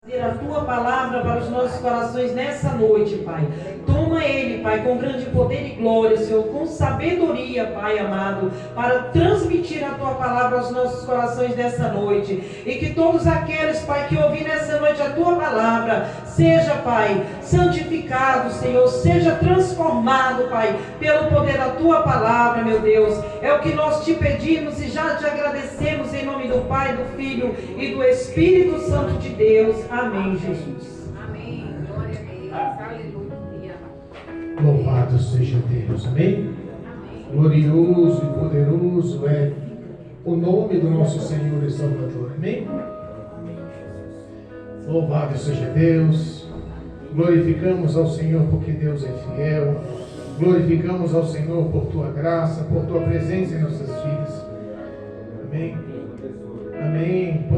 A tua palavra para os nossos corações nessa noite, Pai. Toma ele, Pai, com grande poder e glória, Senhor, com sabedoria, Pai amado, para transmitir a tua palavra aos nossos corações nessa noite. E que todos aqueles, Pai, que ouvir nessa noite a tua palavra, seja, Pai, santificado, Senhor, seja transformado, Pai, pelo poder da tua palavra, meu Deus. É o que nós te pedimos e já te agradecemos em nome do Pai, do Filho e do Espírito Santo de Deus. Amém, Jesus. Amém. Glória a Deus. Aleluia. Louvado seja Deus. Amém? Glorioso e poderoso é o nome do nosso Senhor e Salvador. Amém? Louvado seja Deus. Glorificamos ao Senhor porque Deus é fiel. Glorificamos ao Senhor por tua graça, por tua presença em nossas vidas. Amém? Amém.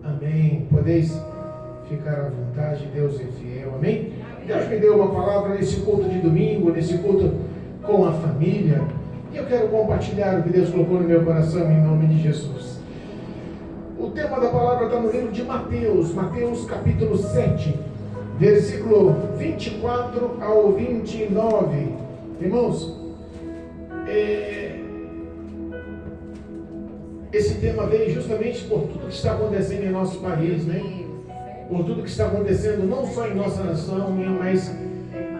Amém. Podeis ficar à vontade, Deus é fiel. Amém? Deus me deu uma palavra nesse culto de domingo, nesse culto com a família. E eu quero compartilhar o que Deus colocou no meu coração em nome de Jesus. O tema da palavra está no livro de Mateus, Mateus capítulo 7, versículo 24 ao 29. Irmãos, esse tema veio justamente por tudo que está acontecendo em nosso país, né? Por tudo que está acontecendo não só em nossa nação, mas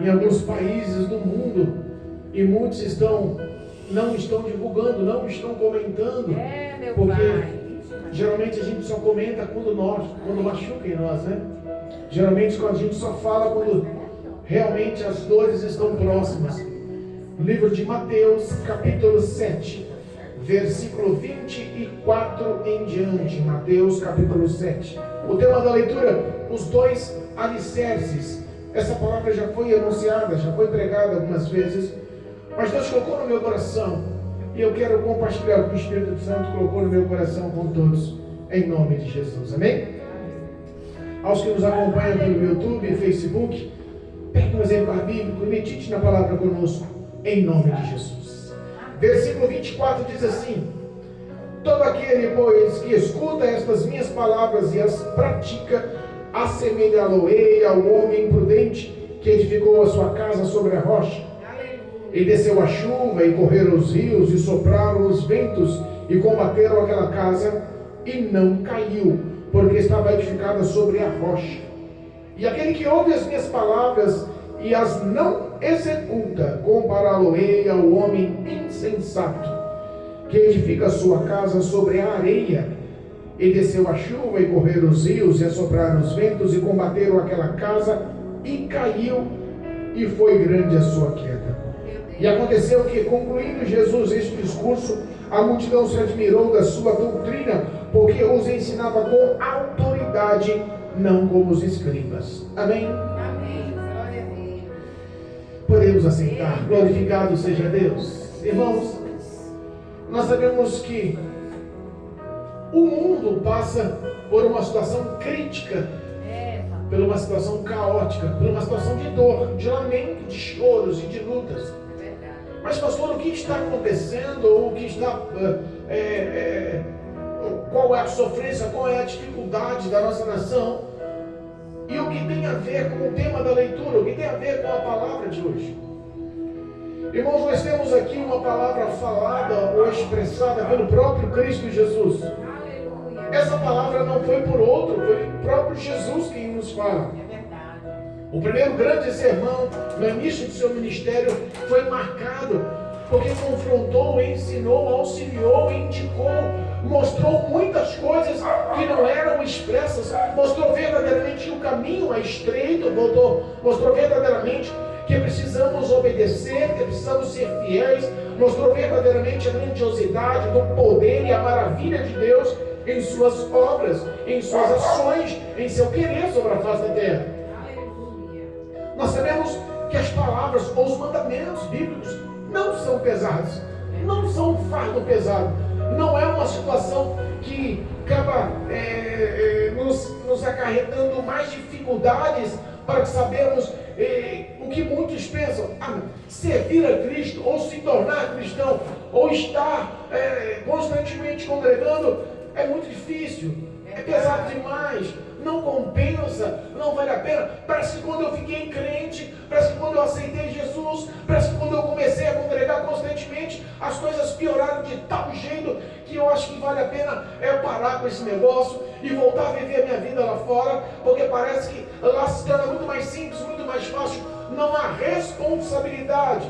em alguns países do mundo. E muitos não estão divulgando, não estão comentando. Porque geralmente a gente só comenta quando machuca em nós, né? Geralmente quando a gente só fala quando realmente as dores estão próximas. No livro de Mateus, capítulo 7, versículo 24 em diante. Mateus, capítulo 7. O tema da leitura, os dois alicerces. Essa palavra já foi anunciada, já foi pregada algumas vezes, mas Deus colocou no meu coração, e eu quero compartilhar o que o Espírito Santo colocou no meu coração com todos, em nome de Jesus. Amém? Aos que nos acompanham pelo YouTube e Facebook, pegue um exemplar bíblico e medite na palavra conosco, em nome de Jesus. Versículo 24 diz assim: todo aquele, pois, que escuta estas minhas palavras e as pratica, assemelhá-lo-ei ao homem prudente que edificou a sua casa sobre a rocha. E desceu a chuva, e correram os rios, e sopraram os ventos, e combateram aquela casa, e não caiu, porque estava edificada sobre a rocha. E aquele que ouve as minhas palavras e as não executa, compará-lo-ei ao homem insensato, que edifica a sua casa sobre a areia. E desceu a chuva, e correram os rios, e assopraram os ventos, e combateram aquela casa, e caiu, e foi grande a sua queda. E aconteceu que, concluindo Jesus este discurso, a multidão se admirou da sua doutrina, porque os ensinava com autoridade, não como os escribas. Amém? Amém. Glória a Deus. Podemos aceitar. Glorificado seja Deus. Irmãos, nós sabemos que o mundo passa por uma situação crítica, por uma situação caótica, por uma situação de dor, de lamento, de choros e de lutas. Mas, pastor, o que está acontecendo? Ou o que está, qual é a sofrência, qual é a dificuldade da nossa nação? E o que tem a ver com o tema da leitura? O que tem a ver com a palavra de hoje? Irmãos, nós temos aqui uma palavra falada ou expressada pelo próprio Cristo Jesus. Essa palavra não foi por outro, foi o próprio Jesus quem nos fala. O primeiro grande sermão no início do seu ministério foi marcado porque confrontou, ensinou, auxiliou, indicou, mostrou muitas coisas que não eram expressas, mostrou verdadeiramente que o caminho é estreito, mostrou verdadeiramente que precisamos obedecer, que precisamos ser fiéis, mostrou verdadeiramente a grandiosidade do poder e a maravilha de Deus em suas obras, em suas ações, em seu querer sobre a face da terra. Nós sabemos que as palavras ou os mandamentos bíblicos não são pesados, não são um fardo pesado, não é uma situação que acaba nos acarretando mais dificuldades para que sabemos o que muitos pensam. Servir a Cristo, ou se tornar cristão, ou estar constantemente congregando, é muito difícil, é pesado demais, não vale a pena. Parece que quando eu fiquei crente, parece que quando eu aceitei Jesus, parece que quando eu comecei a congregar constantemente, as coisas pioraram de tal jeito que eu acho que vale a pena parar com esse negócio e voltar a viver a minha vida lá fora, porque parece que lá se torna muito mais simples, muito mais fácil, não há responsabilidade.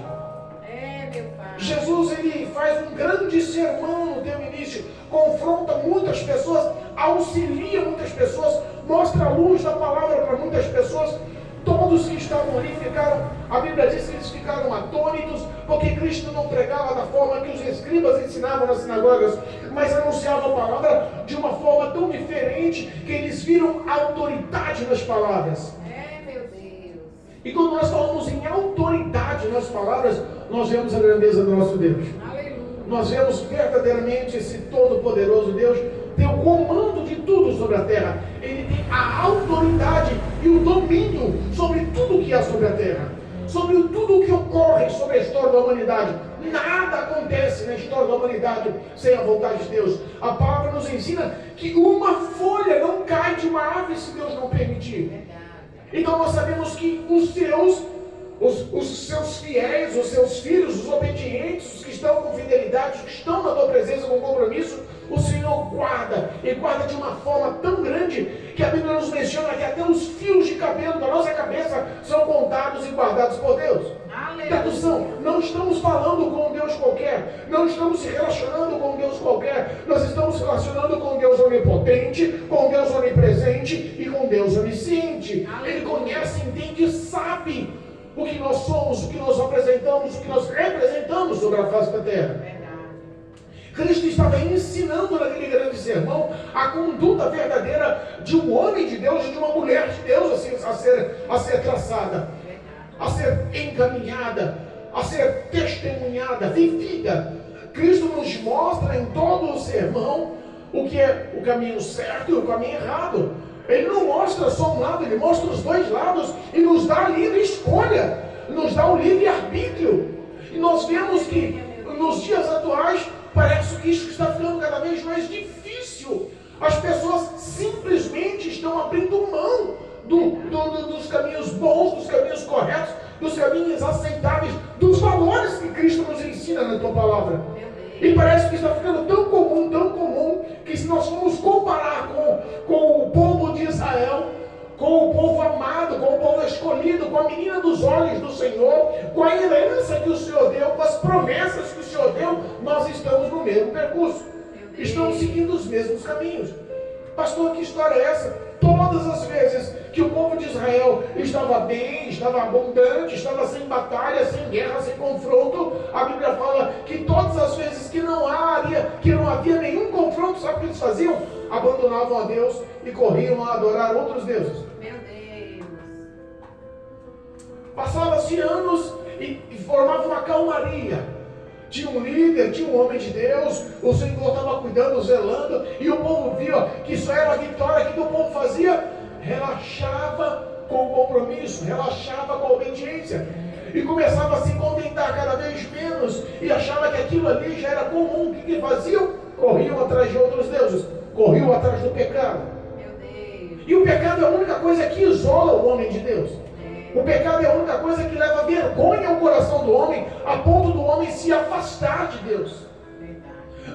Meu Pai. Jesus, ele faz um grande sermão no teu início, confronta muitas pessoas, auxilia muitas pessoas, mostra a luz da palavra para muitas pessoas. Todos que estavam ali ficaram, a Bíblia diz que eles ficaram atônitos, porque Cristo não pregava da forma que os escribas ensinavam nas sinagogas, mas anunciava a palavra de uma forma tão diferente, que eles viram autoridade nas palavras. Meu Deus. E quando nós falamos em autoridade nas palavras, nós vemos a grandeza do nosso Deus. Aleluia. Nós vemos verdadeiramente esse todo-poderoso Deus tem o comando de tudo sobre a terra. Ele tem a autoridade e o domínio sobre tudo que há sobre a terra, sobre tudo o que ocorre sobre a história da humanidade. Nada acontece na história da humanidade sem a vontade de Deus. A palavra nos ensina que uma folha não cai de uma árvore se Deus não permitir. Então nós sabemos que os seus fiéis, os seus filhos, os obedientes, os que estão com fidelidade, os que estão na tua presença com compromisso, o Senhor guarda, e guarda de uma forma tão grande, que a Bíblia nos menciona que até os fios de cabelo da nossa cabeça são contados e guardados por Deus. Tradução, não estamos falando com um Deus qualquer, não estamos se relacionando com um Deus qualquer, nós estamos se relacionando com um Deus onipotente, com um Deus onipresente e com um Deus onisciente. Ele conhece, entende e sabe o que nós somos, o que nós apresentamos, o que nós representamos sobre a face da terra. Cristo estava ensinando naquele grande sermão a conduta verdadeira de um homem de Deus e de uma mulher de Deus a ser traçada, a ser encaminhada, a ser testemunhada, vivida. Cristo nos mostra em todo o sermão o que é o caminho certo e o caminho errado. Ele não mostra só um lado, ele mostra os dois lados e nos dá a livre escolha, nos dá o livre arbítrio. E nós vemos que nos dias atuais parece que isso está ficando cada vez mais difícil. As pessoas simplesmente estão abrindo mão dos caminhos bons, dos caminhos corretos, dos caminhos aceitáveis, dos valores que Cristo nos ensina na tua palavra. E parece que está ficando tão comum, que se nós formos comparar com o povo de Israel, com o povo amado, com o povo escolhido, com a menina dos olhos do Senhor, com a herança que o Senhor deu, com as promessas que o Senhor deu, nós estamos no mesmo percurso. Estamos seguindo os mesmos caminhos. Pastor, que história é essa? Todas as vezes que o povo de Israel estava bem, estava abundante, estava sem batalha, sem guerra, sem confronto, a Bíblia fala que todas as vezes que não havia nenhum confronto, sabe o que eles faziam? Abandonavam a Deus e corriam a adorar outros deuses. Meu Deus. Passava-se anos e formava uma calmaria. Tinha um líder, tinha um homem de Deus, o Senhor estava cuidando, zelando, e o povo via que isso era a vitória. O que o povo fazia? Relaxava com o compromisso, relaxava com a obediência, e começava a se contentar cada vez menos, e achava que aquilo ali já era comum. O que faziam? Corriam atrás de outros deuses, corriam atrás do pecado. Meu Deus. E o pecado é a única coisa que isola o homem de Deus. O pecado é a única coisa que leva vergonha ao coração do homem, a ponto do homem se afastar de Deus.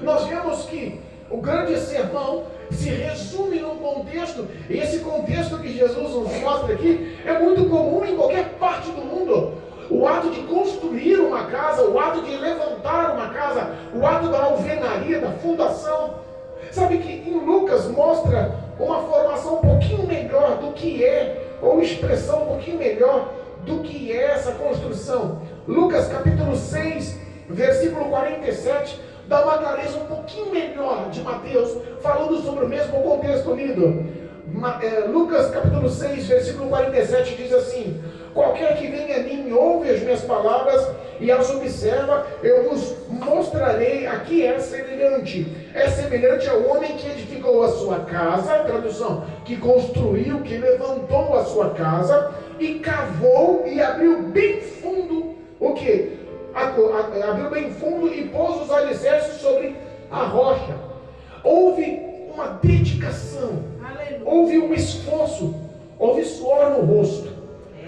Nós vemos que o grande sermão se resume num contexto, e esse contexto que Jesus nos mostra aqui é muito comum em qualquer parte do mundo. O ato de construir uma casa, o ato de levantar uma casa, o ato da alvenaria, da fundação. Sabe que em Lucas mostra uma formação um pouquinho melhor do que é, ou expressão um pouquinho melhor do que é essa construção. Lucas capítulo 6, versículo 47, dá uma clareza um pouquinho melhor de Mateus, falando sobre o mesmo contexto lido. Lucas capítulo 6, versículo 47 diz assim: qualquer que venha a mim e ouve as minhas palavras e as observa, eu vos mostrarei a que é semelhante. É semelhante ao homem que edificou a sua casa, tradução, que construiu, que levantou a sua casa, e cavou e abriu bem fundo, o que? Abriu bem fundo e pôs os alicerces sobre a rocha. Houve uma dedicação, houve um esforço, houve suor no rosto.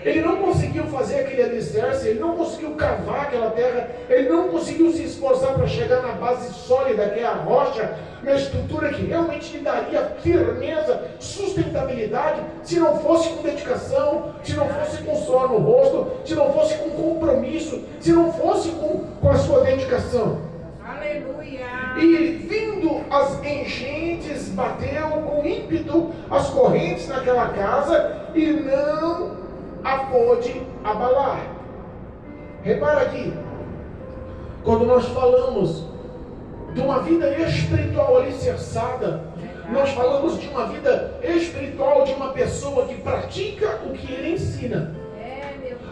Ele não conseguiu fazer aquele alicerce, ele não conseguiu cavar aquela terra, ele não conseguiu se esforçar para chegar na base sólida, que é a rocha, na estrutura que realmente lhe daria firmeza, sustentabilidade, se não fosse com dedicação, se não fosse com suor no rosto, se não fosse com compromisso, se não fosse com a sua dedicação. Aleluia. E vindo as enchentes, bateu com ímpeto as correntes naquela casa e não a pôde abalar. Repara aqui, quando nós falamos de uma vida espiritual alicerçada, nós falamos de uma vida espiritual de uma pessoa que pratica o que ele ensina.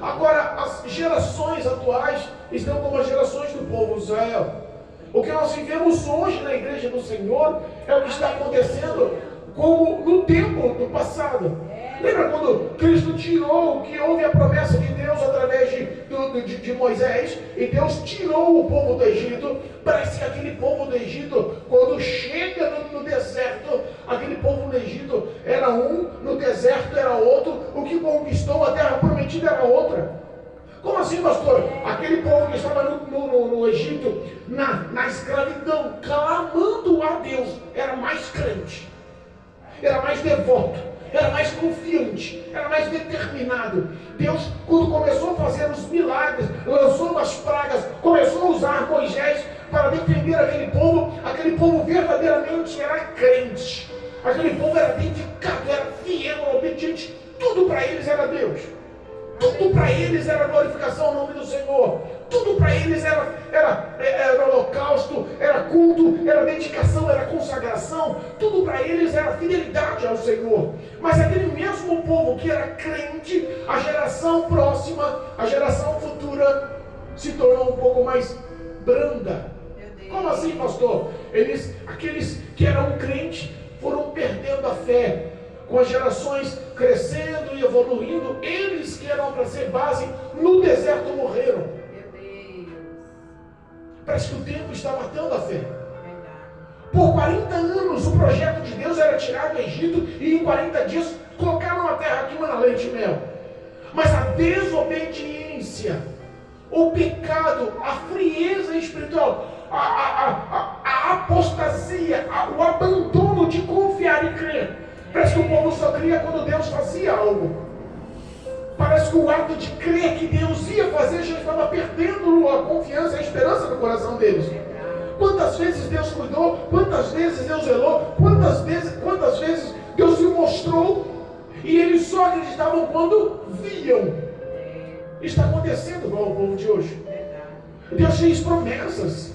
Agora, as gerações atuais estão como as gerações do povo de Israel. O que nós vivemos hoje na igreja do Senhor é o que está acontecendo como no tempo do passado. Lembra quando Cristo tirou, que houve a promessa de Deus através de Moisés, e Deus tirou o povo do Egito? Parece que aquele povo do Egito, quando chega no deserto, aquele povo do Egito era um, no deserto era outro, o que conquistou a terra prometida era outra. Como assim, pastor? Aquele povo que estava no Egito, na escravidão, clamando a Deus, era mais crente, era mais devoto, era mais confiante, era mais determinado. Deus, quando começou a fazer os milagres, lançou as pragas, começou a usar Moisés para defender aquele povo verdadeiramente era crente, aquele povo era dedicado, era fiel, era obediente, tudo para eles era Deus. Tudo para eles era glorificação ao nome do Senhor. Tudo para eles era holocausto, era culto, era dedicação, era consagração. Tudo para eles era fidelidade ao Senhor. Mas aquele mesmo povo que era crente, a geração próxima, a geração futura, se tornou um pouco mais branda. Como assim, pastor? Aqueles que eram crentes foram perdendo a fé. Com as gerações crescendo e evoluindo, eles que eram para ser base no deserto morreram. Meu Deus. Parece que o tempo está matando a fé. Por 40 anos o projeto de Deus era tirar do Egito e em 40 dias colocar numa terra que mana leite e mel. Mas a desobediência, o pecado, a frieza espiritual, a apostasia, o abandono de confiar e crer. Parece que o povo só cria quando Deus fazia algo. Parece que o ato de crer que Deus ia fazer já estava perdendo a confiança e a esperança no coração deles. Quantas vezes Deus cuidou, quantas vezes Deus zelou, quantas vezes Deus se mostrou e eles só acreditavam quando viam. Está acontecendo igual ao povo de hoje. Deus fez promessas,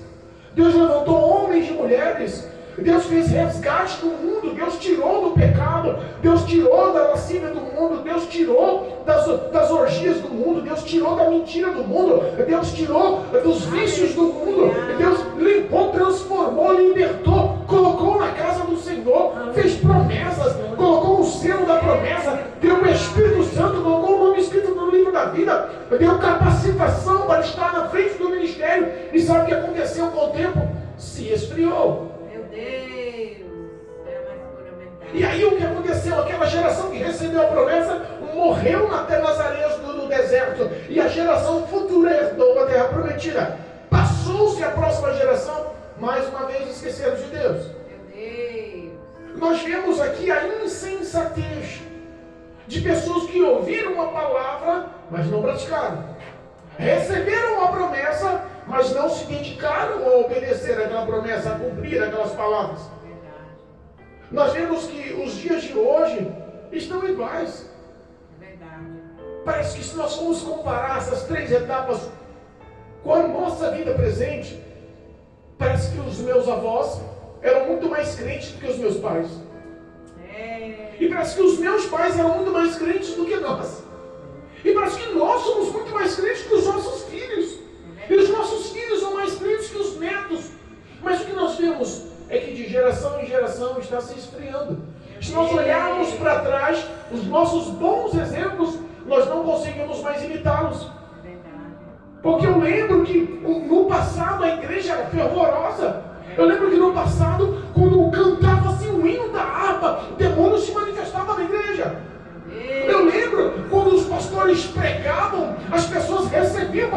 Deus levantou homens e mulheres, Deus fez resgate do mundo, Deus tirou do pecado, Deus tirou da lascívia do mundo, Deus tirou das orgias do mundo, Deus tirou da mentira do mundo, Deus tirou dos vícios do mundo, Deus limpou, transformou, libertou, colocou na casa do Senhor, fez promessas, colocou o selo da promessa, deu o Espírito Santo, colocou o nome escrito no livro da vida, deu capacitação para estar na frente do ministério. E sabe o que aconteceu com o tempo? Se esfriou. E aí o que aconteceu? Aquela geração que recebeu a promessa morreu nas areias do deserto. E a geração futura herdou a terra prometida. Passou-se a próxima geração, mais uma vez esqueceram de Deus. Nós vemos aqui a insensatez de pessoas que ouviram a palavra, mas não praticaram. Receberam a promessa, mas não se dedicaram a obedecer aquela promessa, a cumprir aquelas palavras. Nós vemos que os dias de hoje estão iguais. Parece que se nós formos comparar essas três etapas com a nossa vida presente, parece que os meus avós eram muito mais crentes do que os meus pais. E parece que os meus pais eram muito mais crentes do que nós. E parece que nós somos muito mais crentes que os nossos filhos. E os nossos filhos são mais crentes que os netos. Mas o que nós vemos é que de geração em geração está se esfriando. Se nós olharmos para trás, os nossos bons exemplos, nós não conseguimos mais imitá-los. Porque eu lembro que no passado a igreja era fervorosa. Eu lembro que no passado, quando cantava-se o hino da harpa, demônios se manifestavam na igreja.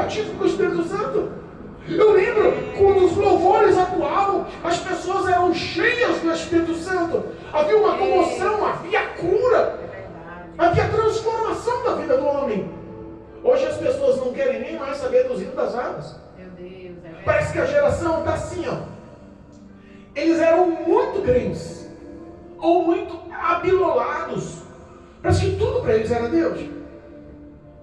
batismo com o Espírito Santo. Eu lembro quando os louvores atuavam, as pessoas eram cheias do Espírito Santo. Havia uma comoção, havia cura, havia transformação da vida do homem. Hoje as pessoas não querem nem mais saber dos hinos das águas. Parece que a geração está assim, ó. Eles eram muito crentes, ou muito abilolados. Parece que tudo para eles era Deus.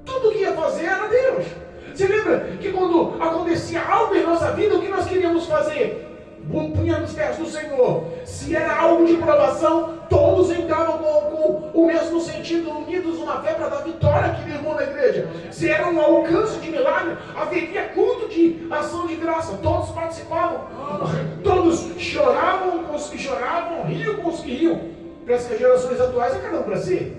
Tudo que ia fazer era Deus. Você lembra que quando acontecia algo em nossa vida, o que nós queríamos fazer? Punha nos pés do Senhor. Se era algo de provação, todos entravam com o mesmo sentido, unidos numa fé para dar vitória àquele irmão na igreja. Se era um alcance de milagre, haveria culto de ação de graça. Todos participavam. Todos choravam com os que choravam, riam com os que riam. Parece que as gerações atuais é cada um para si.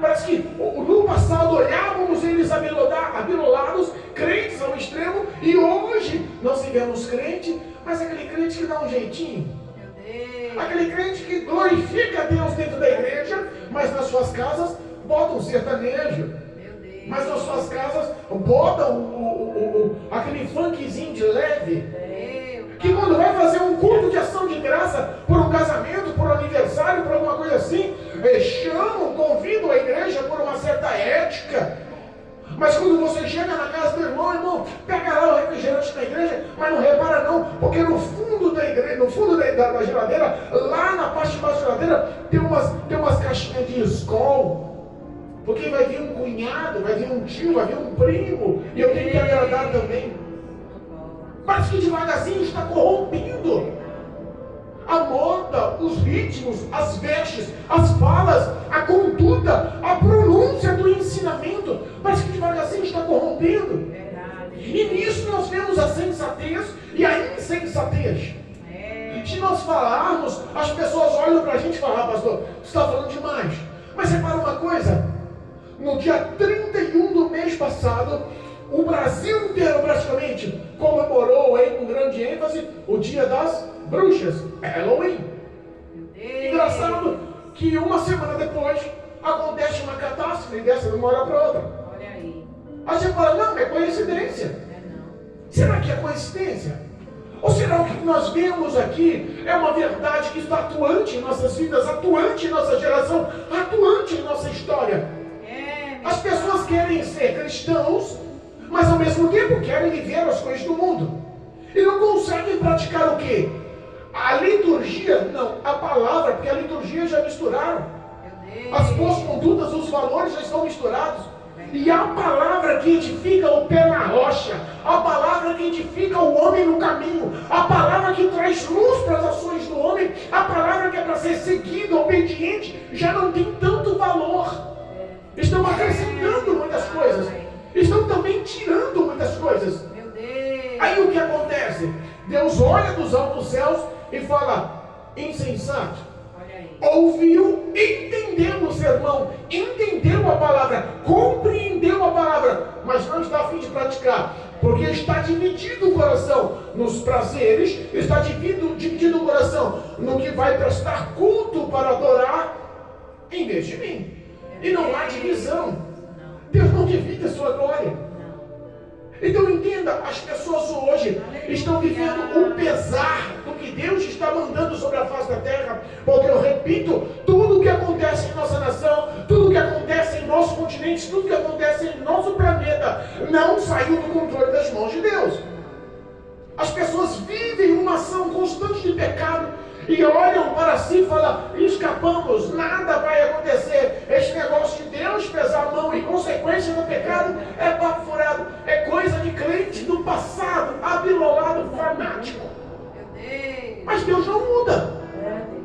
Parece que no passado olhávamos eles abilolados, crentes ao extremo, e hoje nós vemos crente, mas aquele crente que dá um jeitinho. Aquele crente que glorifica a Deus dentro da igreja, mas nas suas casas bota um sertanejo. Mas nas suas casas bota aquele funkzinho de leve. Que quando vai fazer um culto de ação de graça, por um casamento, por um aniversário, por alguma coisa assim, chamam, convidam a igreja por uma certa ética. Mas quando você chega na casa do irmão, pega lá o refrigerante da igreja, mas não repara não, porque no fundo da igreja, no fundo da geladeira, lá na parte de baixo da geladeira, tem umas caixinhas de Skol. Porque vai vir um cunhado, vai vir um tio, vai vir um primo, e eu tenho que agradar também. Parece que devagarzinho está corrompendo a moda, os ritmos, as vestes, as falas, a conduta, a pronúncia do ensinamento. Parece que devagarzinho está corrompendo. E nisso nós vemos a sensatez e a insensatez. Se nós falarmos, as pessoas olham para a gente e falam: ah, pastor, você está falando demais. Mas repara uma coisa, no dia 31 do mês passado, o Brasil inteiro praticamente comemorou aí com grande ênfase o dia das bruxas, Halloween. Engraçado que uma semana depois acontece uma catástrofe dessa de uma hora para outra. Olha aí. Aí você fala: não, é coincidência. Será que é coincidência? Ou será que o que nós vemos aqui é uma verdade que está atuante em nossas vidas, atuante em nossa geração, atuante em nossa história? As pessoas querem ser cristãos, mas ao mesmo tempo querem viver as coisas do mundo. E não conseguem praticar o quê? A liturgia, não, a palavra, porque a liturgia já misturaram. As boas condutas, os valores já estão misturados. E a palavra que edifica o pé na rocha, a palavra que edifica o homem no caminho, a palavra que traz luz para as ações do homem, a palavra que é para ser seguida, obediente, já não tem tanto valor. Estão acrescentando muitas coisas, estão também tirando muitas coisas. Aí o que acontece? Deus olha dos altos céus e fala: insensato. Ouviu, entendeu o sermão, entendeu a palavra, compreendeu a palavra, mas não está a fim de praticar, porque está dividido o coração nos prazeres, está dividido o coração no que vai prestar culto para adorar, em vez de mim. E não há divisão. Deus não divide a sua glória. Então entenda, as pessoas hoje estão vivendo o pesar do que Deus está mandando sobre a face da terra, porque eu repito, tudo o que acontece em nossa nação, tudo o que acontece em nosso continente, tudo o que acontece em nosso planeta, não saiu do controle das mãos de Deus. As pessoas vivem uma ação constante de pecado e olham para si e falam: escapamos, nada vai acontecer. Esse negócio de Deus pesar a mão em consequência do pecado é papo furado, é coisa de crente do passado, abilolado, fanático. Mas Deus não muda,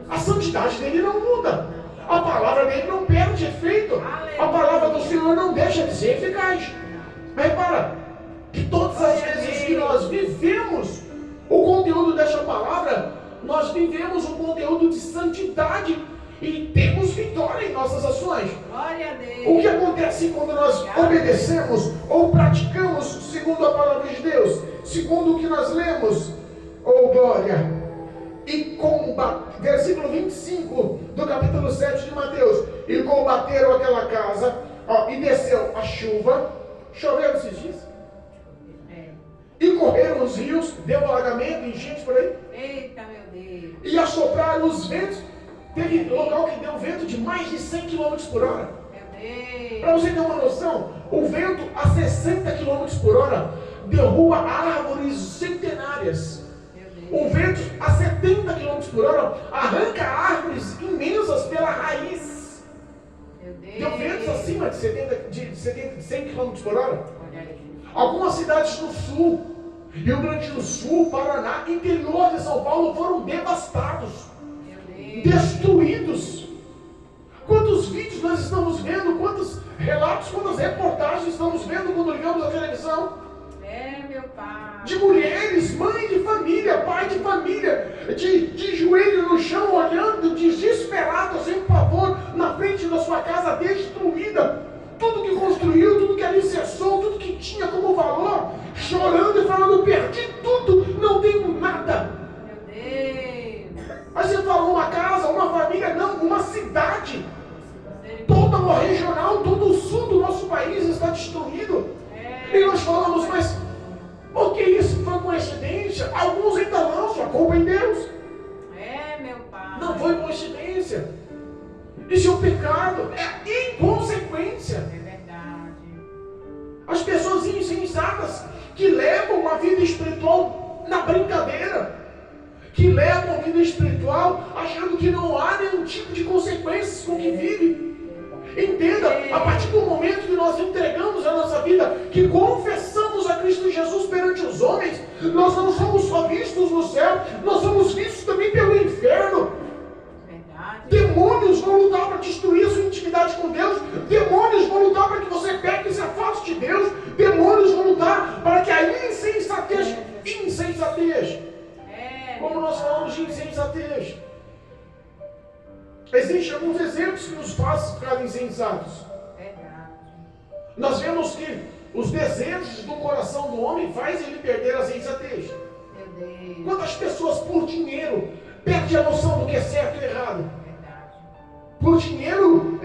a santidade dele não muda, a palavra dele não perde efeito, a palavra do Senhor não deixa de ser eficaz. Mas repara que todas as vezes que nós vivemos o conteúdo desta palavra, nós vivemos um conteúdo de santidade e temos vitória em nossas ações. Glória a Deus. O que acontece quando nós obedecemos ou praticamos segundo a palavra de Deus, segundo o que nós lemos? Oh glória! E versículo 25 do capítulo 7 de Mateus: e combateram aquela casa, e desceu a chuva, Choveu esses dias. É. E correram os rios, deu alagamento, enchente por aí. Eita, meu Deus. E assopraram os ventos. Teve local que deu vento de mais de 100 km por hora. Meu Deus. Para você ter uma noção, o vento a 60 km por hora derruba árvores centenárias. O vento a 70 km por hora arranca árvores imensas pela raiz. Meu Deus. Deu ventos acima de 100 km por hora. Olha aí. Algumas cidades do sul, Rio Grande do Sul, Paraná, interior de São Paulo foram devastados, Meu Deus. destruídos. Quantos vídeos nós estamos vendo, quantos relatos, quantas reportagens estamos vendo quando ligamos a televisão? É, meu pai. De mulheres, mãe de família, pai de família, de joelho no chão, olhando, desesperado, sem pavor, na frente da sua casa destruída. Tudo que construiu, tudo que alicerçou, tudo que tinha como valor, chorando e falando, perdi tudo, não tenho nada. Meu Deus. Mas você falou uma casa, uma família, não, uma cidade. Toda uma regional, todo o sul do nosso país está destruído. E nós falamos, mas por que isso foi coincidência? Alguns ainda lançam a culpa em Deus. É, meu pai. Não foi coincidência. Isso é um pecado, é inconsequência. É verdade. As pessoas insensatas que levam uma vida espiritual na brincadeira, que levam a vida espiritual achando que não há nenhum tipo de consequências com o que vive. Entenda, a partir do momento que nós entregamos a nossa vida, que confessamos a Cristo Jesus perante os homens, nós não somos só vistos no céu, nós somos vistos também pelo inferno. Verdade. Demônios vão lutar para destruir a sua intimidade com Deus, demônios vão lutar para que você peque e se afaste de Deus, demônios vão lutar para que a insensatez, como nós falamos de insensatez, existem alguns exemplos que nos fazem ficar insensatos. Verdade. Nós vemos que os desejos do coração do homem fazem ele perder a sensatez. Meu Deus. Quantas pessoas por dinheiro perdem a noção do que é certo e errado? Verdade. Por dinheiro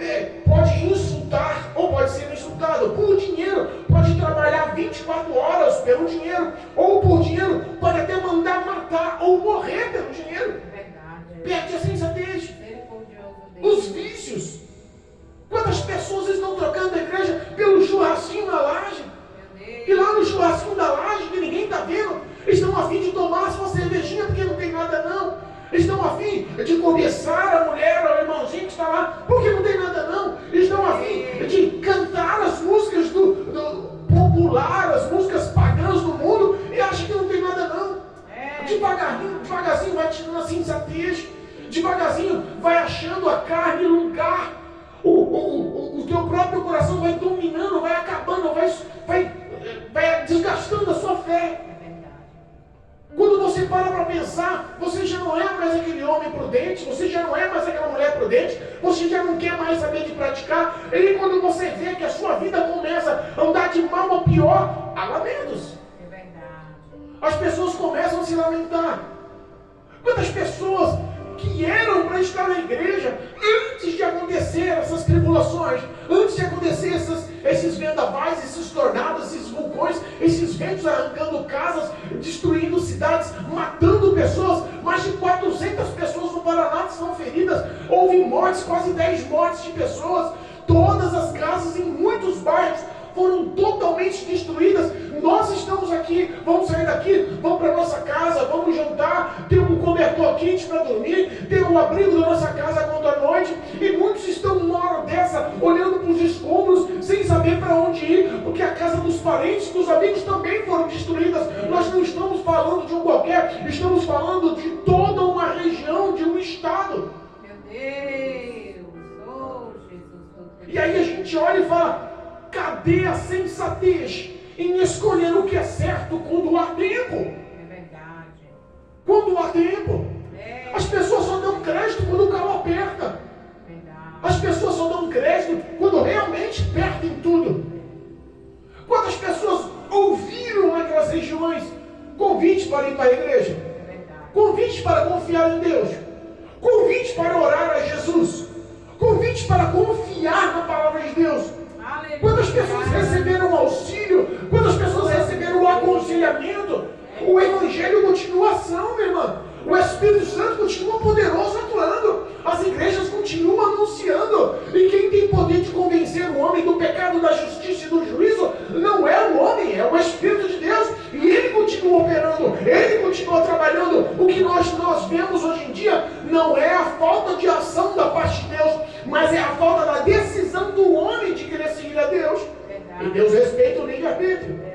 pode insultar ou pode ser insultado. Por dinheiro pode trabalhar 24 horas pelo dinheiro. Ou por dinheiro pode até mandar matar ou morrer pelo dinheiro. Verdade. Perde a sensatez. Misericordioso Deus. Os vícios. Quantas pessoas estão trocando a igreja pelo churrasquinho na laje? Meu Deus. E lá no churrasquinho da laje, que ninguém está vendo, estão a fim de tomar sua cervejinha porque não tem nada não. Estão a fim de cobiçar a mulher ou o irmãozinho que está lá porque não tem nada não. Estão a fim de cantar as músicas do popular, as músicas pagãs do mundo e acham que não tem nada não. Devagarzinho vai tirando a sensatez. Devagarzinho vai achando a carne lugar. O teu próprio coração vai dominando, vai acabando, vai desgastando a sua fé. É verdade. Quando você para pensar, você já não é mais aquele homem prudente, você já não é mais aquela mulher prudente, você já não quer mais saber de praticar. E quando você vê que a sua vida começa a andar de mal a pior, há lamentos. É verdade. As pessoas começam a se lamentar. Quantas pessoas que eram para estar na igreja antes de acontecer essas tribulações, antes de acontecer esses vendavais, esses tornados, esses vulcões, esses ventos arrancando casas, destruindo cidades, matando pessoas, mais de 400 pessoas no Paraná estão feridas, houve mortes, quase 10 mortes de pessoas, todas as casas em muitos bairros foram totalmente destruídas. Nós estamos aqui, vamos sair daqui, vamos para nossa casa, vamos jantar, ter um cobertor quente para dormir, ter um abrigo da nossa casa contra a noite, e muitos estão numa hora dessa, olhando para os escombros, sem saber para onde ir, porque a casa dos parentes, dos amigos também foram destruídas. Nós não estamos falando de um qualquer, estamos falando de toda uma região, de um estado. Meu Deus. Oh, Jesus. E aí a gente olha e fala, cadê a sensatez em escolher o que é certo quando há tempo? É verdade. Quando há tempo. É As pessoas só dão crédito quando o calo aperta. verdade. As pessoas só dão crédito quando realmente perdem tudo. Quantas pessoas ouviram naquelas regiões convite para ir para a igreja? É verdade. Convite para confiar em Deus. Convite para orar a Jesus. Convite para confiar na palavra de Deus. Aleluia. Quantas pessoas receberam auxílio O Evangelho continua ação, minha irmã. O Espírito Santo continua poderoso atuando. As igrejas continuam anunciando. E quem tem poder de convencer o homem do pecado, da justiça e do juízo não é o homem, é o Espírito de Deus. E ele continua operando, ele continua trabalhando. O que nós vemos hoje em dia não é a falta de ação da parte de Deus, mas é a falta da decisão do homem de querer seguir a Deus. Verdade. E Deus respeita o livre-arbítrio.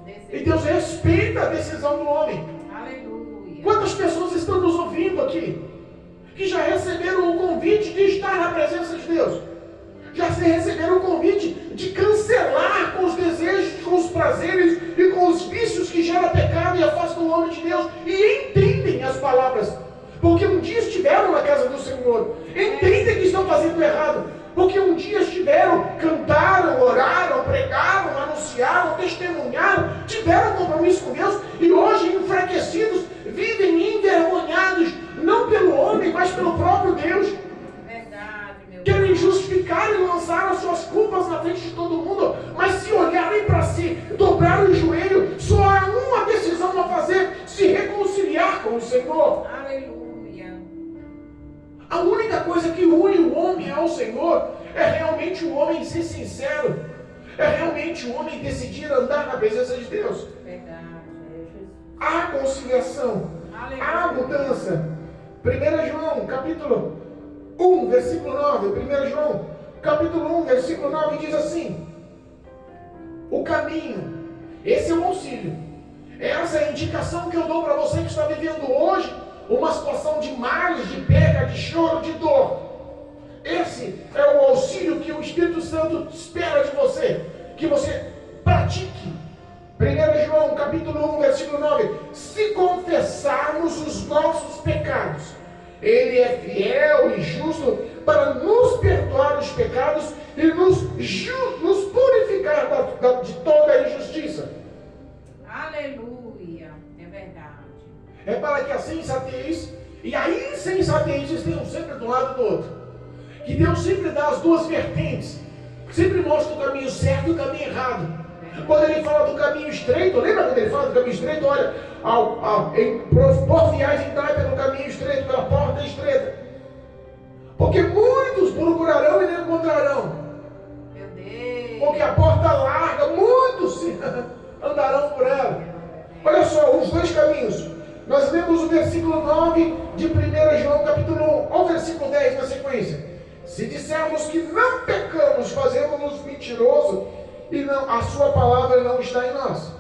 E Desejo. Deus respeita a decisão do homem. Aleluia. Quantas pessoas estão nos ouvindo aqui que já receberam o convite de estar na presença de Deus? Já receberam o convite de cancelar com os desejos, com os prazeres e com os vícios que geram pecado e afastam o homem de Deus, e entendem as palavras, porque um dia estiveram na casa do Senhor, entendem que estão fazendo errado, porque um dia estiveram, cantaram, oraram, pregaram, anunciaram, testemunharam, tiveram compromisso com Deus, e hoje enfraquecidos, vivem envergonhados, não pelo homem, mas pelo próprio Deus. Verdade, meu Deus. Querem justificar e lançar as suas culpas na frente de todo mundo, mas se olharem para si, dobrar o joelho, só há uma decisão a fazer: se reconciliar com o Senhor. Aleluia. A única coisa que une o homem ao Senhor é realmente o homem ser sincero, é realmente o homem decidir andar na presença de Deus. Verdade. Há conciliação, há mudança. 1 João, capítulo 1, versículo 9. 1 João, capítulo 1, versículo 9 diz assim: o caminho, esse é o auxílio, essa é a indicação que eu dou para você que está vivendo hoje uma situação de males, de perda, de choro, de dor. Esse é o auxílio que o Espírito Santo espera de você, que você pratique. 1 João, capítulo 1, versículo 9: se confessarmos os nossos pecados, Ele é fiel e justo para nos perdoar os pecados e nos purificar de toda a injustiça. Aleluia. É verdade. É para que a sensatez e a insensatez estejam sempre do lado do outro. Que Deus sempre dá as duas vertentes, sempre mostra o caminho certo e o caminho errado. Quando ele fala do caminho estreito, lembra quando ele fala do caminho estreito? Olha, porfiais entrai pelo caminho estreito, pela porta estreita. Porque muitos procurarão e não encontrarão. Meu Deus. Porque a porta larga, muitos andarão por ela. Olha só, os dois caminhos. Nós lemos o versículo 9 de 1 João capítulo 1, ao versículo 10 na sequência. Se dissermos que não pecamos, fazemos-nos mentiroso, e não, a sua palavra não está em nós.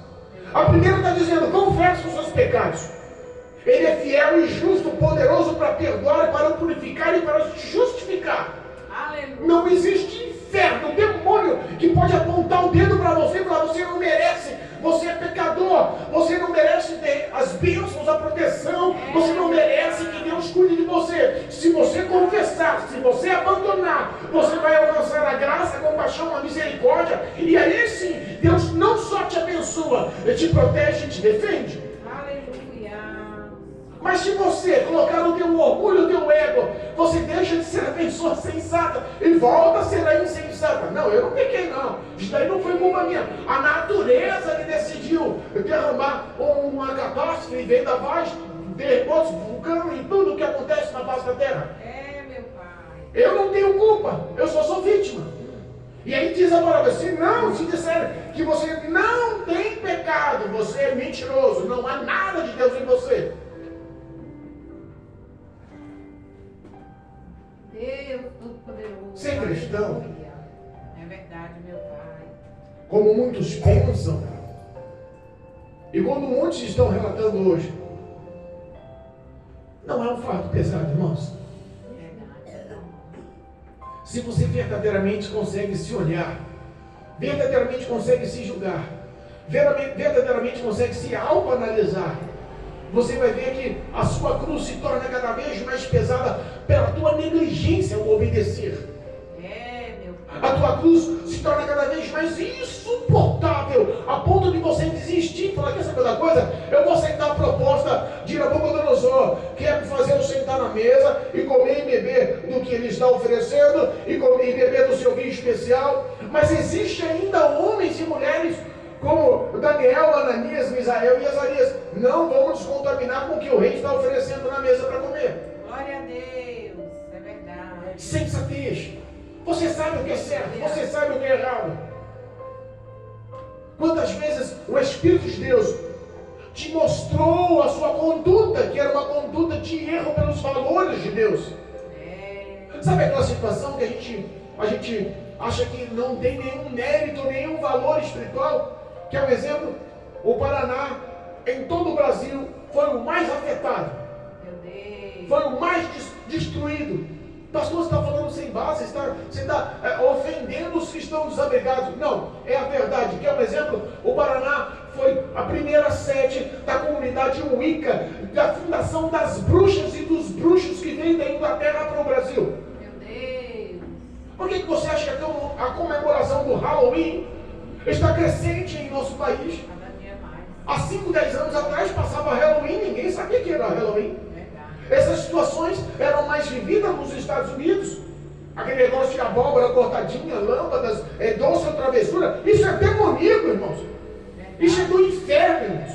A primeira está dizendo: confessa os seus pecados. Ele é fiel e justo, poderoso para perdoar, para purificar e para justificar. Aleluia. Não existe inferno, demônio que pode apontar o dedo para você e falar: você não merece, você é pecador, você não merece ter as bênçãos, a proteção, você não merece que Deus cuide de você. Se você confessar, se você abandonar, você vai alcançar a graça, a compaixão, a misericórdia, e aí sim, Deus não só te abençoa, ele te protege e te defende. Aleluia. Mas se você colocar o teu orgulho, o teu ego, você deixa de ser a pessoa sensata e volta a ser a insensata. Não, eu não pequei não. Isso daí não foi culpa minha. A natureza que decidiu derramar uma catástrofe, vendavais, terremotos, vulcão e tudo o que acontece na face da terra. É, meu Pai. Eu não tenho culpa, eu só sou vítima. E aí diz a palavra: se disser que você não tem pecado, você é mentiroso, não há nada de Deus em você. Deus Todo-Poderoso. Ser cristão. Aleluia. É verdade, meu Pai. Como muitos pensam, e como muitos estão relatando hoje, não é um fardo pesado, irmãos. Verdade. Se você verdadeiramente consegue se olhar, verdadeiramente consegue se julgar, verdadeiramente consegue se autoanalisar, você vai ver que a sua cruz se torna cada vez mais pesada pela tua negligência ao obedecer. É, meu Pai. A tua cruz se torna cada vez mais insuportável, a ponto de você desistir e falar: quer saber da coisa? Eu vou aceitar a proposta de Nabucodonosor, que é fazer eu sentar na mesa e comer e beber do que ele está oferecendo, e comer e beber do seu vinho especial. Mas existe ainda homens e mulheres como Daniel, Ananias, Misael e Azarias. Não vamos nos contaminar com o que o rei está oferecendo na mesa para comer. Glória a Deus. É verdade. Sensatez. Você sabe o que é certo, você sabe o que é errado. Quantas vezes o Espírito de Deus te mostrou a sua conduta, que era uma conduta de erro pelos valores de Deus? Sabe aquela situação que a gente acha que não tem nenhum mérito, nenhum valor espiritual? Que é um exemplo, o Paraná, em todo o Brasil, foi o mais afetado. Foi o mais destruído. Pastor, você está falando sem base, você está ofendendo os que estão desabrigados. Não, é a verdade. Que é um exemplo, o Paraná foi a primeira sede da comunidade Wicca, da fundação das bruxas e dos bruxos que vêm da Inglaterra para o Brasil. Meu Deus. Por que você acha que a comemoração do Halloween está crescente em nosso país? Cada dia mais. Há 5, 10 anos atrás passava Halloween, ninguém sabia que era Halloween. Essas situações eram mais vividas nos Estados Unidos. Aquele negócio de abóbora cortadinha, lâmpadas, doce ou travessura. Isso é demoníaco, irmãos. Isso é do inferno, irmãos.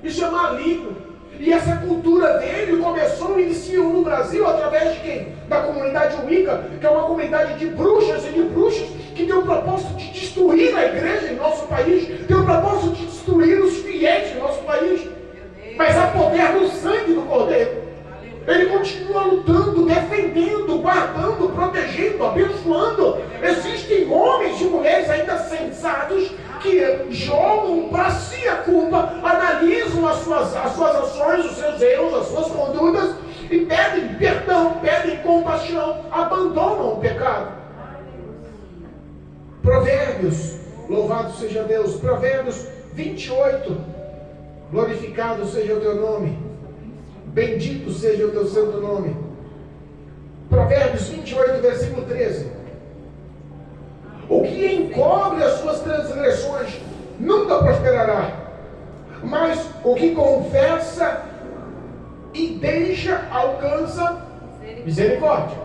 Isso é maligno. E essa cultura veio e começou, iniciou no Brasil através de quem? Da comunidade Wicca, que é uma comunidade de bruxas e de bruxos que tem o propósito de destruir a igreja em nosso país, tem o propósito de destruir os fiéis em nosso país. Mas há poder no sangue do Cordeiro. Ele continua lutando, defendendo, guardando, protegendo, abençoando. Existem homens e mulheres ainda sensatos que jogam para si a culpa, analisam as suas ações, os seus erros, as suas condutas e pedem perdão, pedem compaixão, abandonam o pecado. Provérbios, louvado seja Deus, Provérbios 28, glorificado seja o teu nome. Bendito seja o teu santo nome. Provérbios 28, versículo 13. O que encobre as suas transgressões nunca prosperará, mas o que confessa e deixa alcança misericórdia.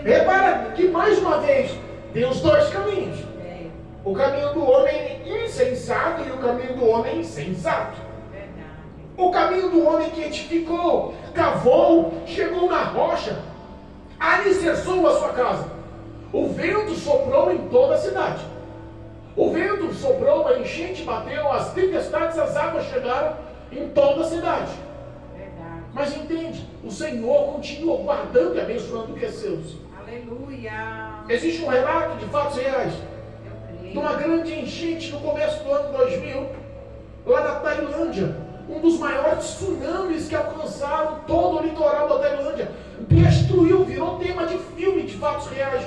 Repara que mais uma vez tem os dois caminhos: o caminho do homem insensato e o caminho do homem sensato. O caminho do homem que edificou, cavou, chegou na rocha, alicerçou a sua casa. O vento soprou em toda a cidade. O vento soprou, a enchente bateu, as tempestades, as águas chegaram em toda a cidade. Mas entende, o Senhor continua guardando e abençoando o que é seus. Aleluia. Existe um relato de fatos reais de uma grande enchente no começo do ano 2000, lá na Tailândia. Um dos maiores tsunamis que alcançaram todo o litoral da Tailândia. Destruiu, virou tema de filme de fatos reais.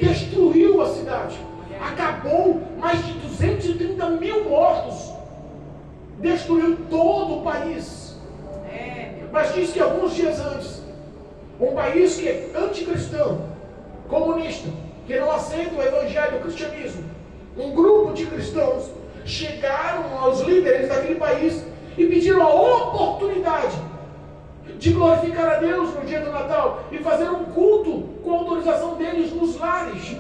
Destruiu a cidade. Acabou, mais de 230 mil mortos. Destruiu todo o país. Mas diz que alguns dias antes, um país que é anticristão, comunista, que não aceita o evangelho, o cristianismo, um grupo de cristãos chegaram aos líderes daquele país e pediram a oportunidade de glorificar a Deus no dia do Natal e fazer um culto com a autorização deles nos lares.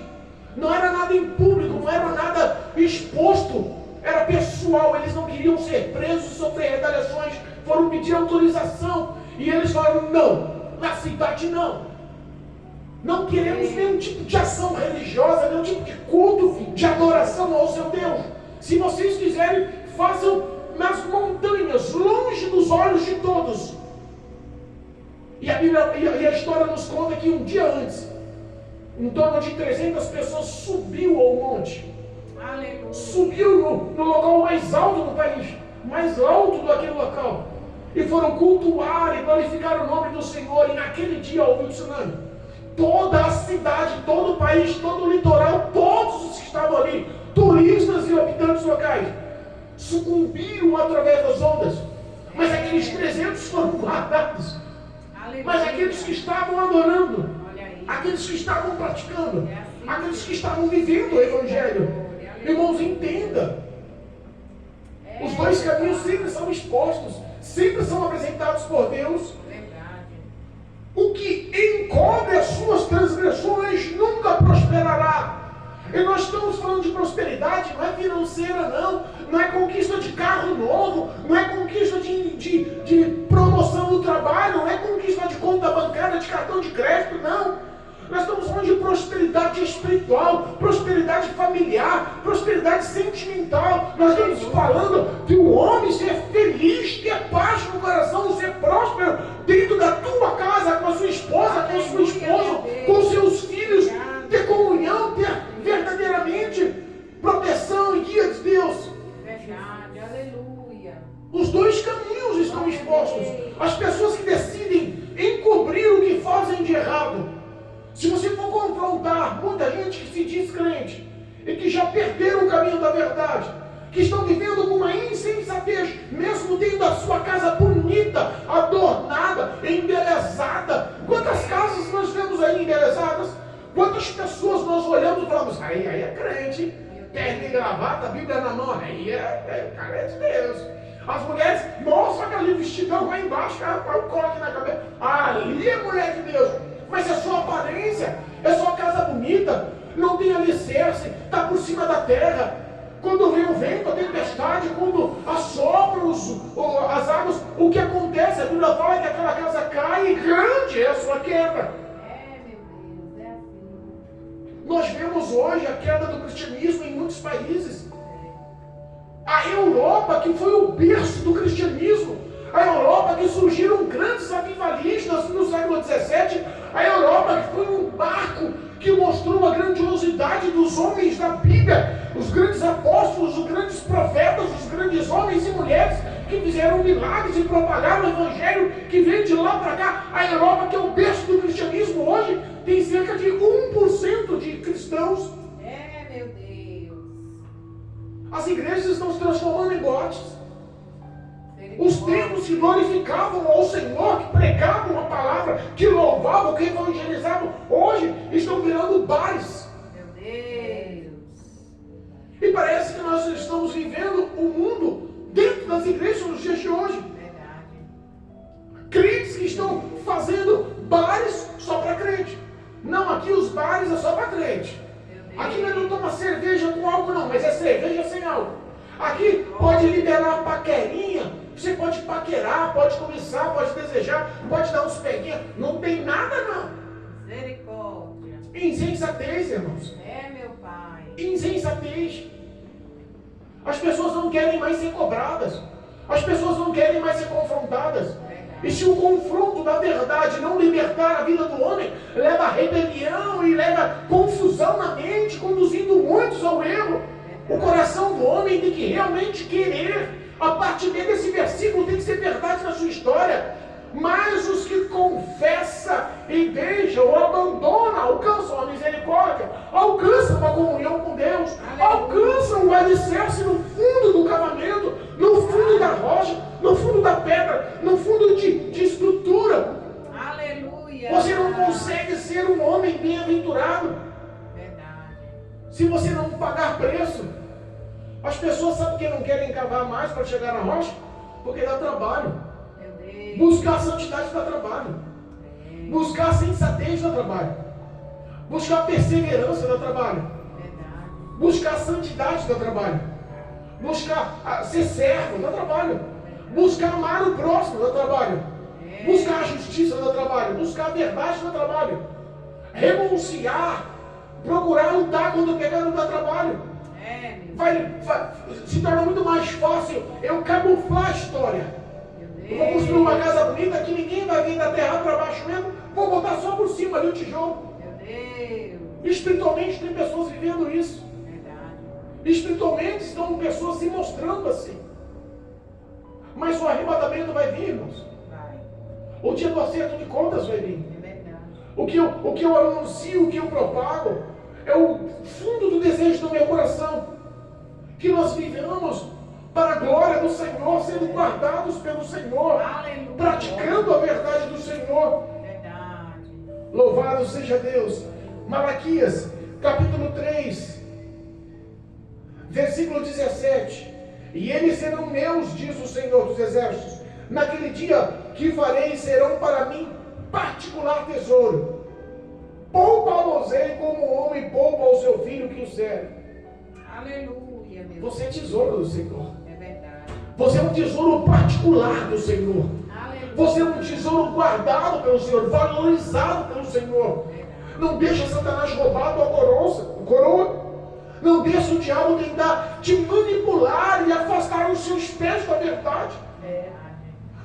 Não era nada em público, não era nada exposto, era pessoal. Eles não queriam ser presos e sofrer retaliações, foram pedir autorização e eles falaram: não, na cidade não queremos nenhum tipo de ação religiosa, nenhum tipo de culto, de adoração ao seu Deus. Se vocês quiserem, façam nas montanhas, longe dos olhos de todos. E a Bíblia e a história nos conta que um dia antes, em torno de 300 pessoas subiu ao monte. Aleluia. Subiu no local mais alto do país, mais alto daquele local, e foram cultuar e glorificar o nome do Senhor. E naquele dia houve um tsunami. Toda a cidade, todo o país, todo o litoral, todos os que estavam ali, turistas e habitantes locais, sucumbiram através das ondas. Mas aqueles 300 foram guardados. Mas aqueles que estavam adorando, aqueles que estavam praticando, aqueles que estavam vivendo o Evangelho, irmãos, entenda, os dois caminhos sempre são expostos, sempre são apresentados por Deus. O que encobre as suas transgressões nunca prosperará. E nós estamos falando de prosperidade, não é financeira não é conquista de carro novo, não é conquista de promoção no trabalho, não é conquista de conta bancária, de cartão de crédito, não. Nós estamos falando de prosperidade espiritual, prosperidade familiar, prosperidade sentimental. Nós estamos falando de um homem ser feliz, ter paz no coração, ser próspero dentro da tua casa, com a sua esposa, com o seu esposo, com seus filhos, ter comunhão, ter verdadeiramente proteção e guia de Deus. Verdade, aleluia. Os dois caminhos estão expostos. As pessoas que decidem encobrir o que fazem de errado. Se você for confrontar muita gente que se diz crente e que já perderam o caminho da verdade, que estão vivendo com uma insensatez, mesmo tendo a sua casa bonita, adornada, embelezada. Quantas casas nós vemos aí embelezadas? Quantas pessoas nós olhamos e falamos, aí é crente, terno e gravata, a Bíblia na mão, aí cara é de Deus. As mulheres, nossa, aquele vestidão lá embaixo, com o coque na cabeça, ali é mulher de Deus. Mas é só aparência, é só casa bonita, não tem alicerce, está por cima da terra. Quando vem o vento, a tempestade, quando assopram as águas, o que acontece? A Bíblia fala que aquela casa cai e grande é a sua queda. Meu Deus, é assim. Nós vemos hoje a queda do cristianismo em muitos países. A Europa, que foi o berço do cristianismo, a Europa que surgiram grandes avivalistas no século XVII, a Europa que foi um barco que mostrou a grandiosidade dos homens da Bíblia, os grandes apóstolos, os grandes profetas, os grandes homens e mulheres que fizeram milagres e propagaram o evangelho que veio de lá para cá. A Europa, que é o berço do cristianismo, hoje tem cerca de 1% de cristãos. Meu Deus. As igrejas estão se transformando em botes. Os templos que glorificavam ao Senhor, que pregavam a palavra, que louvavam, que evangelizavam, hoje estão virando bares. Meu Deus. E parece que nós estamos vivendo o mundo dentro das igrejas nos dias de hoje. Verdade. Crentes que estão fazendo bares só para crente. Não, aqui os bares é só para crente. Aqui nós não toma cerveja com álcool não, mas é cerveja sem álcool. Aqui pode liberar paquerinha. Você pode paquerar, pode começar, pode desejar, pode dar uns peguinhos. Não tem nada não. Misericórdia. Insensatez, irmãos. Meu Pai. Insensatez. As pessoas não querem mais ser cobradas. As pessoas não querem mais ser confrontadas. E se o confronto da verdade não libertar a vida do homem, leva a rebelião e leva confusão na mente, conduzindo muitos ao erro. O coração do homem tem que realmente querer. A partir desse versículo tem que ser verdade na sua história. Mas os que confessam e deixam ou abandonam, alcançam a misericórdia, alcançam uma comunhão com Deus, alcançam o alicerce no fundo do cavamento, no fundo da rocha, no fundo da pedra, no fundo de estrutura. Aleluia. Você não consegue ser um homem bem-aventurado se você não pagar preço. As pessoas sabem que não querem cavar mais para chegar na rocha? Porque dá trabalho. Buscar a santidade dá trabalho. Buscar a sensatez dá trabalho. Buscar a perseverança dá trabalho. Buscar a santidade dá trabalho. Buscar ser servo dá trabalho. Buscar amar o próximo dá trabalho. Buscar a justiça dá trabalho. Buscar a verdade dá trabalho. Renunciar, procurar lutar contra o pecado dá trabalho. Vai se torna muito mais fácil eu camuflar a história. Eu vou construir uma casa bonita que ninguém vai vir da terra para baixo mesmo. Vou botar só por cima ali o tijolo. Espiritualmente tem pessoas vivendo isso. Espiritualmente estão pessoas se mostrando assim. Mas o arrebatamento vai vir, irmãos. O dia do acerto de contas vai vir. O que eu anuncio, o que eu propago, é o fundo do desejo do meu coração. Que nós vivamos para a glória do Senhor, sendo guardados pelo Senhor, praticando a verdade do Senhor. Louvado seja Deus. Malaquias, capítulo 3, versículo 17. E eles serão meus, diz o Senhor dos Exércitos. Naquele dia que farei, serão para mim particular tesouro. Poupa ao mozeiro como o homem poupa ao seu filho do que o sério. Aleluia, meu Você é tesouro do Senhor. É verdade. Você é um tesouro particular do Senhor. Aleluia. Você é um tesouro guardado pelo Senhor, valorizado pelo Senhor. Não deixa Satanás roubar a tua coroa. Não deixa o diabo tentar te manipular e afastar os seus pés da verdade.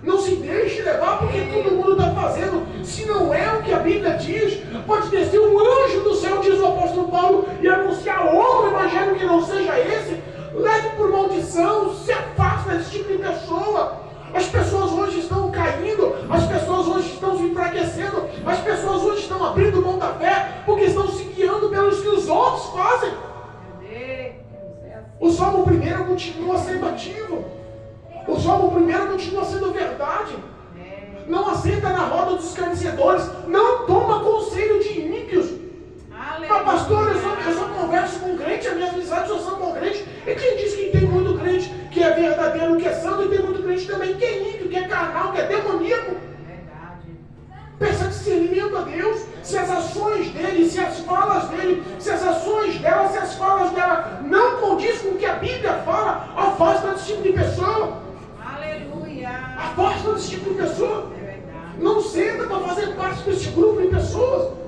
Não se deixe levar porque todo mundo está fazendo. Se não é o que a Bíblia diz, pode descer um anjo do céu, diz o apóstolo Paulo, e anunciar outro evangelho que não seja esse. Leve por maldição, se afasta desse tipo de pessoa. As pessoas hoje estão caindo, as pessoas hoje estão se enfraquecendo, as pessoas hoje estão abrindo mão da fé porque estão se guiando pelos que os outros fazem. O Salmo 1 continua sendo ativo. O Salmo 1 continua sendo verdade. Não aceita na roda dos escarnecedores. Não toma conselho de ímpios. Mas pastor, eu só converso com crente, as minhas amizades só são com crente. E quem diz que tem muito crente que é verdadeiro, que é santo, e tem muito crente também que é ímpio, que é carnal, que é demoníaco? Peça discernimento a Deus, se as ações dele, se as falas dele, se as ações dela, se as falas dela não condiz com o que a Bíblia fala, afasta desse tipo de pessoa. Aleluia. Afasta desse tipo de pessoa. É verdade. Não senta para fazer parte desse grupo de pessoas.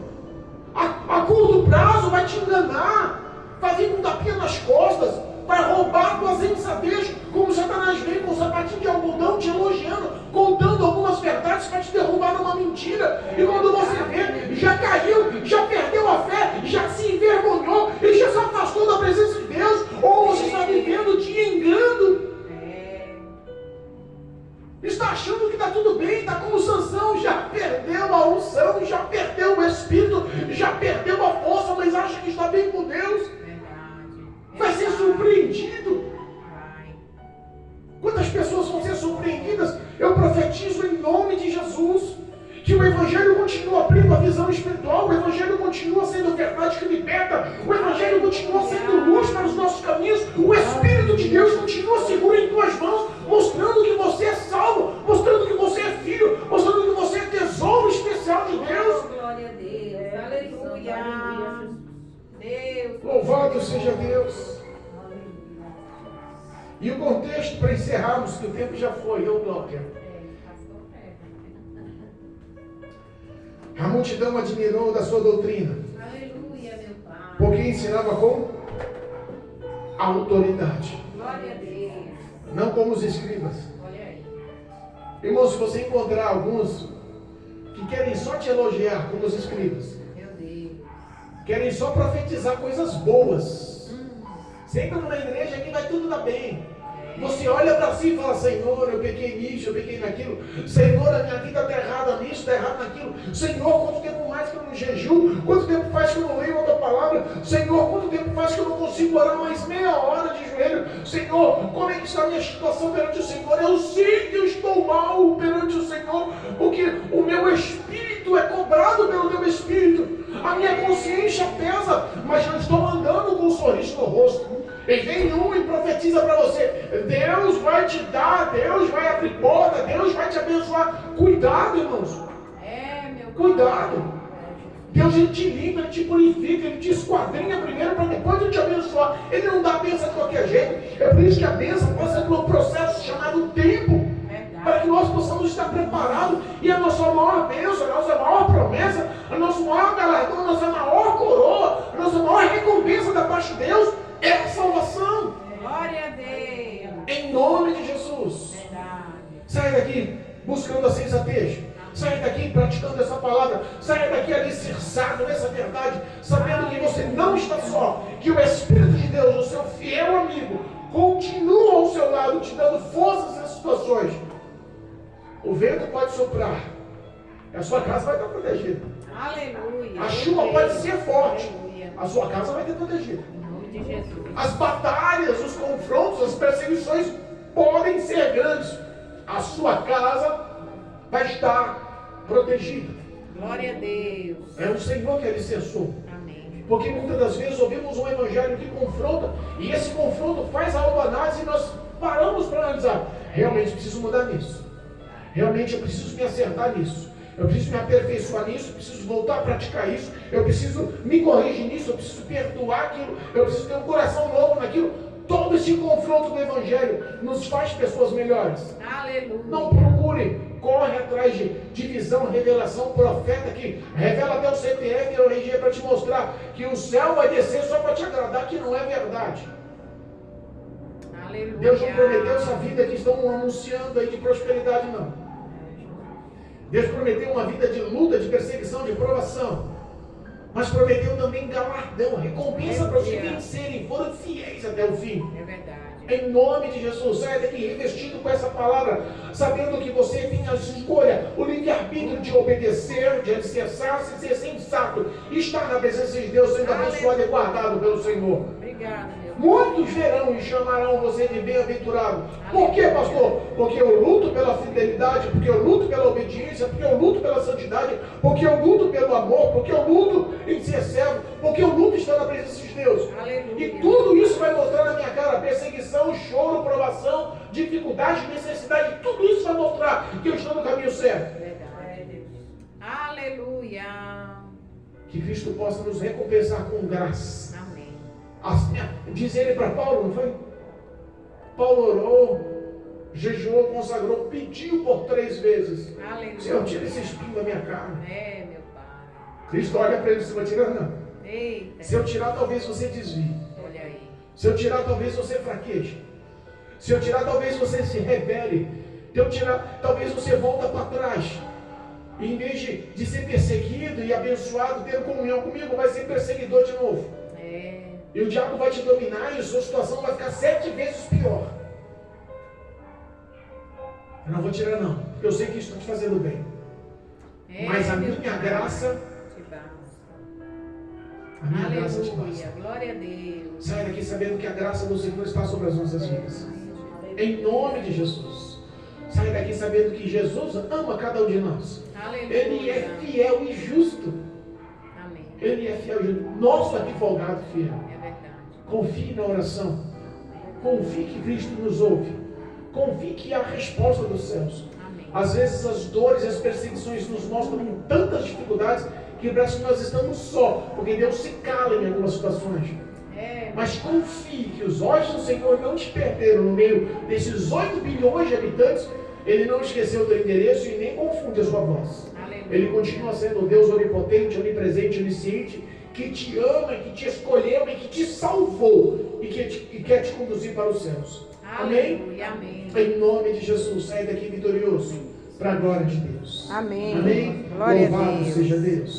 A curto prazo vai te enganar, vai vir com um tapinha nas costas, vai roubar tuas insabês, como Satanás vem com um sapatinho de algodão te elogiando, contando algumas verdades para te derrubar numa mentira. E quando você vê, já caiu, já perdeu a fé, já se envergonhou e já se afastou da presença de Deus, ou você está vivendo de engano. Está achando que está tudo bem, está como Sansão, já perdeu a unção, já perdeu o espírito, já perdeu a força, mas acha que está bem com Deus. Vai ser surpreendido. Quantas pessoas vão ser surpreendidas? Eu profetizo em nome de Jesus que o Evangelho continua abrindo a visão espiritual, o Evangelho continua sendo verdade que liberta, o Evangelho continua sendo luz para os nossos caminhos, o Espírito de Deus continua seguro em tuas mãos, mostrando que você é salvo, mostrando que você é filho, mostrando que você é tesouro especial de Deus. Glória a Deus. Aleluia. Deus. Louvado seja Deus. E o contexto para encerrarmos, que o tempo já foi, Glória. A multidão admirou da sua doutrina, Aleluia, meu Pai. porque ensinava com autoridade, Glória a Deus. não como os escribas. Olha aí. Irmão, se você encontrar alguns que querem só te elogiar, como os escribas, Meu Deus. querem só profetizar coisas boas, sempre numa igreja que vai tudo dar bem. Você olha para si e fala: Senhor, eu pequei nisso, eu pequei naquilo. Senhor, a minha vida está errada nisso, está errada naquilo. Senhor, quanto tempo mais que eu não jejuo? Quanto tempo faz que eu não leio a tua palavra? Senhor, quanto tempo faz que eu não consigo orar mais meia hora de joelho? Senhor, como é que está a minha situação perante o Senhor? Eu sei que eu estou mal perante o Senhor, porque o meu espírito é cobrado pelo teu espírito. A minha consciência pesa, mas eu estou andando com um sorriso no rosto. E vem um e profetiza para você: Deus vai te dar, Deus vai abrir porta, Deus vai te abençoar. Cuidado, irmãos. Meu Cuidado. Deus, ele te limpa, ele te purifica, ele te esquadrinha primeiro para depois ele te abençoar. Ele não dá a bênção de qualquer jeito. É por isso que a bênção passa por um processo chamado tempo, para que nós possamos estar preparados. E a nossa maior bênção, a nossa maior promessa, a nossa maior galardão, a nossa maior coroa, a nossa maior recompensa da parte de Deus é a salvação. Glória a Deus. Em nome de Jesus. Verdade. Saia daqui buscando a sensatez. Saia daqui praticando essa palavra. Saia daqui alicerçado nessa verdade, sabendo que você não está só, que o Espírito de Deus, o seu fiel amigo, continua ao seu lado, te dando forças nas situações. O vento pode soprar, a sua casa vai estar protegida. Aleluia. A chuva pode ser forte, Aleluia. a sua casa vai estar protegida. Em nome de Jesus. As batalhas, os confrontos, as perseguições podem ser grandes. A sua casa vai estar protegida. Glória a Deus. É o Senhor que alicerçou. Amém. Porque muitas das vezes ouvimos um evangelho que confronta, e esse confronto faz a autoanálise e nós paramos para analisar. Realmente preciso mudar nisso. Realmente eu preciso me acertar nisso. Eu preciso me aperfeiçoar nisso, eu preciso voltar a praticar isso, eu preciso me corrigir nisso, eu preciso perdoar aquilo, eu preciso ter um coração novo naquilo. Todo esse confronto do Evangelho nos faz pessoas melhores. Aleluia. Não procure, corre atrás de visão, revelação, profeta que revela até o CPF e o RG para te mostrar que o céu vai descer só para te agradar, que não é verdade. Aleluia. Deus não prometeu essa vida que estão anunciando aí de prosperidade, não. Deus prometeu uma vida de luta, de perseguição, de provação. Mas prometeu também galardão, recompensa para os que vencerem, foram fiéis até o fim. É verdade. Em nome de Jesus, saia daqui revestido com essa palavra, sabendo que você tem a escolha, o livre-arbítrio de obedecer, de alicerçar-se, de ser sensato, e estar na presença de Deus, sendo abençoado e guardado pelo Senhor. Obrigada, meu Pai. Muitos verão e chamarão você de bem-aventurado. Por quê, pastor? Porque eu luto pela fidelidade, porque eu luto pela obediência, porque eu luto pela santidade, porque eu luto pelo amor, porque eu luto em ser servo, porque eu luto em estar na presença de Deus. Aleluia. E tudo isso vai mostrar na minha cara perseguição, choro, provação, dificuldade, necessidade. Tudo isso vai mostrar que eu estou no caminho certo. Verdade. Aleluia. Que Cristo possa nos recompensar com graça. Amém. Diz ele para Paulo, não foi? Paulo orou, jejuou, consagrou, pediu por 3 vezes. Aleluia. Senhor, tira esse espinho da minha carne. É, meu Pai. Cristo olha para ele, você vai tirar? Não. Eita. Se eu tirar, talvez você desvie. Olha aí. Se eu tirar, talvez você fraqueje. Se eu tirar, talvez você se rebele. Se eu tirar, talvez você volta para trás. E em vez de ser perseguido e abençoado, ter comunhão comigo, vai ser perseguidor de novo. É. E o diabo vai te dominar e a sua situação vai ficar 7 vezes pior. Eu não vou tirar não, porque eu sei que isso está te fazendo bem. É, Mas a meu minha Pai. graça, Te basta. a minha graça te Aleluia. basta. Glória a Deus. Saia daqui sabendo que a graça do Senhor está sobre as nossas vidas. Em nome de Jesus. Saia daqui sabendo que Jesus ama cada um de nós. Aleluia. Ele é fiel e justo. Amém. Ele é fiel e justo. Nosso advogado fiel. É verdade. Confie na oração. Confie que Cristo nos ouve. Confie que há a resposta dos céus. Amém. Às vezes as dores e as perseguições nos mostram tantas dificuldades que parece que nós estamos só, porque Deus se cala em algumas situações. É. Mas confie que os olhos do Senhor não te perderam no meio desses 8 bilhões de habitantes. Ele não esqueceu o teu endereço e nem confunde a sua voz. Aleluia. Ele continua sendo o Deus onipotente, onipresente, onisciente, que te ama, que te escolheu e que te salvou e que quer te conduzir para os céus. Amém? Aleluia. Amém. Em nome de Jesus, sai daqui vitorioso para a glória de Deus. Amém. Amém? Glória a Louvado Deus. seja Deus.